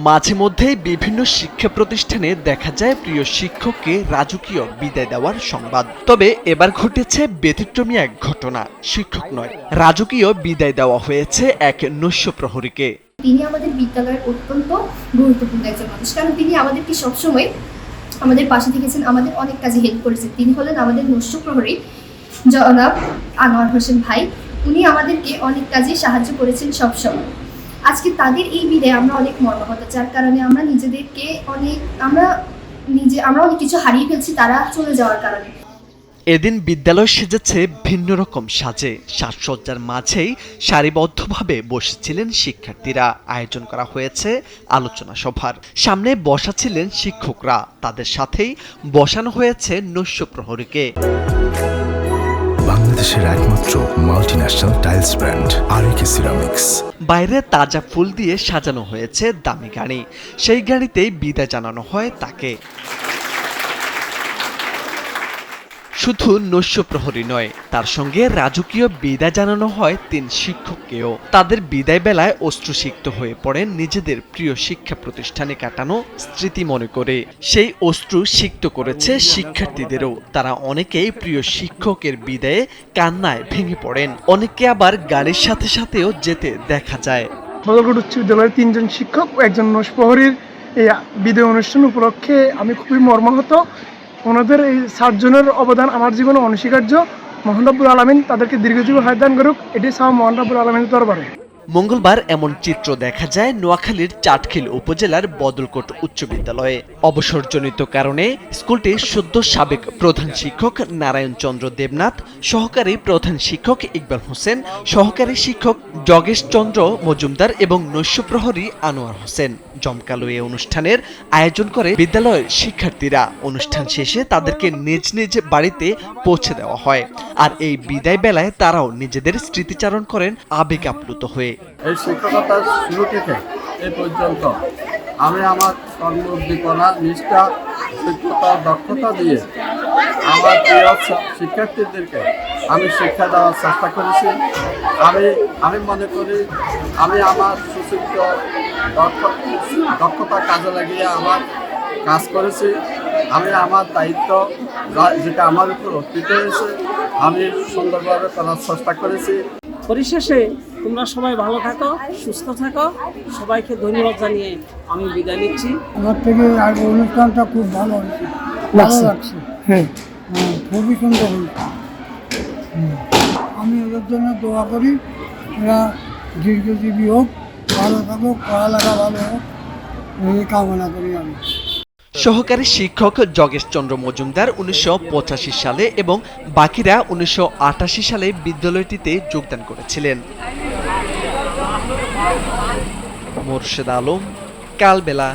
মাঝে মধ্যেই বিভিন্ন শিক্ষা প্রতিষ্ঠানে দেখা যায় প্রিয় শিক্ষককে রাজকীয় বিদায় দেওয়ার সংবাদ। তবে এবার ঘটেছে ব্যতিক্রমী এক ঘটনা। শিক্ষক নয়, রাজকীয় বিদায় দেওয়া হয়েছে এক নৈশ প্রহরীকে। তিনি আমাদের বিদ্যালয়ের অত্যন্ত গুরুত্বপূর্ণ একজন মানুষ, কারণ তিনি আমাদেরকে সবসময় আমাদের পাশে থেকেছেন, আমাদের অনেক কাজে হেল্প করেছেন। তিনি হলেন আমাদের নৈশ প্রহরী জনাব আনোয়ার হোসেন ভাই। উনি আমাদেরকে অনেক কাজে সাহায্য করেছেন সবসময়। আজকে তাদের এই বিদায় আমরা অনেক মর্মাহত, যার কারণে আমরা নিজেদেরকে আমরা অনেক কিছু হারিয়ে ফেলছি তারা চলে যাওয়ার কারণে। এদিন বিদ্যালয় সেজেছে ভিন্ন রকম সাজে। সাজসজ্জার মাঝেই সারিবদ্ধভাবে বসেছিলেন শিক্ষার্থীরা। আয়োজন করা হয়েছে আলোচনা সভার। সামনে বসা ছিলেন শিক্ষকরা, তাদের সাথেই বসানো হয়েছে নৈশ প্রহরীকে। বাংলাদেশের একমাত্র মাল্টিন্যাশনাল টাইলস ব্র্যান্ড আরএকে সিরামিক্স। বাইরে তাজা ফুল দিয়ে সাজানো হয়েছে দামি গাড়ি। সেই গাড়িতেই বিদায় জানানো হয় তাকে। শুধু নৈশ প্রহরী নয়, তার সঙ্গে রাজকীয় বিদায় জানানো হয় ৩ শিক্ষককেও। তাদের বিদায় বেলায় অশ্রুসিক্ত হয়ে পড়েন নিজেদের প্রিয় শিক্ষা প্রতিষ্ঠানে কাটানো স্মৃতি মনে করে। সেই অশ্রু সিক্ত করেছে শিক্ষার্থীদেরও। তারা অনেকেই প্রিয় শিক্ষকের বিদায়ে কান্নায় ভেঙে পড়েন। অনেকে আবার গাড়ির সাথে সাথেও যেতে দেখা যায়। বদলকোট উচ্চ বিদ্যালয়ের ৩ জন শিক্ষক ও একজন নৈশ প্রহরীর এই বিদায় অনুষ্ঠান উপলক্ষে আমি খুবই মর্মাহত। ওনাদের এই ৭ জনের অবদান আমার জীবনে অনস্বীকার্য। মহান রব্বুল আলামিন তাদেরকে দীর্ঘজীবী হায়াত দান করুক, এটি চাওয়া মহান রব্বুল আলামিনের দরবারে। মঙ্গলবার এমন চিত্র দেখা যায় নোয়াখালীর চাটখিল উপজেলার বদলকোট উচ্চ বিদ্যালয়ে। অবসরজনিত কারণে স্কুলটির সদ্য সাবেক প্রধান শিক্ষক নারায়ণ চন্দ্র দেবনাথ, সহকারী প্রধান শিক্ষক ইকবাল হোসেন, সহকারী শিক্ষক জগেশ চন্দ্র মজুমদার এবং নৈশ প্রহরী আনোয়ার হোসেন জমকালো এই অনুষ্ঠানের আয়োজন করে বিদ্যালয়ের শিক্ষার্থীরা। অনুষ্ঠান শেষে তাদেরকে নিজ নিজ বাড়িতে পৌঁছে দেওয়া হয়। আর এই বিদায় বেলায় তারাও নিজেদের স্মৃতিচারণ করেন আবেগ আপ্লুত হয়ে। এই শিক্ষকতার শুরু থেকে এ পর্যন্ত আমি আমার কর্ম উদ্দীপনা, নিষ্ঠা, শিক্ষকতা, দক্ষতা দিয়ে আমার প্রিয় শিক্ষার্থীদেরকে আমি শিক্ষা দেওয়ার চেষ্টা করেছি। আমি মনে করি আমি আমার সুচিন্ত দক্ষতা কাজে লাগিয়ে আমার কাজ করেছি। আমি আমার দায়িত্ব যেটা আমার উপর অর্পিত হয়েছে আমি সুন্দরভাবে করার চেষ্টা করেছি। পরিশেষে তোমরা সবাই ভালো থাকো, সুস্থ থাকো। সবাইকে ধন্যবাদ জানিয়ে আমি বিদায় নিচ্ছি। আমার থেকে আগে অনুষ্ঠানটা খুব ভালো হয়েছে, ভালো লাগছে। খুবই সুন্দর হয়েছে। আমি ওদের জন্য দোয়া করি, এরা দীর্ঘজীবী হোক, ভালো থাকুক, পড়ালেখা ভালো হোক, এই কামনা করি আমি। সহকারী শিক্ষক জগেশ চন্দ্র মজুমদার ১৯৮৫ সালে এবং বাকিরা ১৯৮৮ সালে বিদ্যালয়টিতে যোগদান করেছিলেন। মোরশেদ আলম, কালবেলা।